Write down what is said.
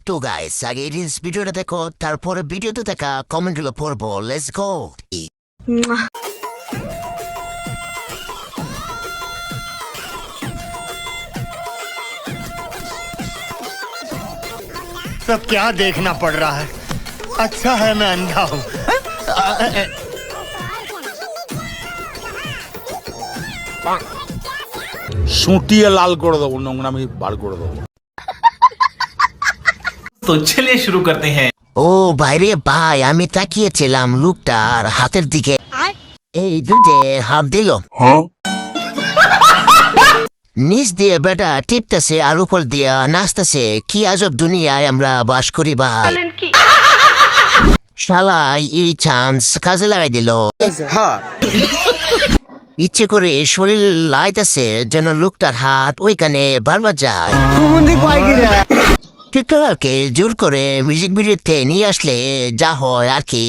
তো গাইস আগে রিলস ভিডিওটা দেখো, তারপরে ভিডিওতে দেখা কমেন্টগুলো পড়বো। Let's go. सब क्या देखना पड़ रहा है। अच्छा है मैं अंधा हूँ। সুটিয়ে লাল করে দেবো, নোংরামি বার করে দেবো। तो चलिए शुरू करते हैं। ও বাইরে ভাই, আমি তাকিয়েছিলাম লোকটার হাতের দিকে, এই দুধে হাত দিল, নিচ দিয়ে বেটা টিপতেছে আর উপর দিয়ে নাচতেছে। কি আজব দুনিয়ায় আমরা বাস করি ভাই। শালা এই চান্স কাজে লাগাই দিল। ইচ্ছে করে শরীর লাইতেছে যেন লোকটার হাত ওইখানে বারবার যায়। টিকটকারকে জোর করে মিউজিক ভিডিওতে নিয়ে আসলে যা হয় আর কি।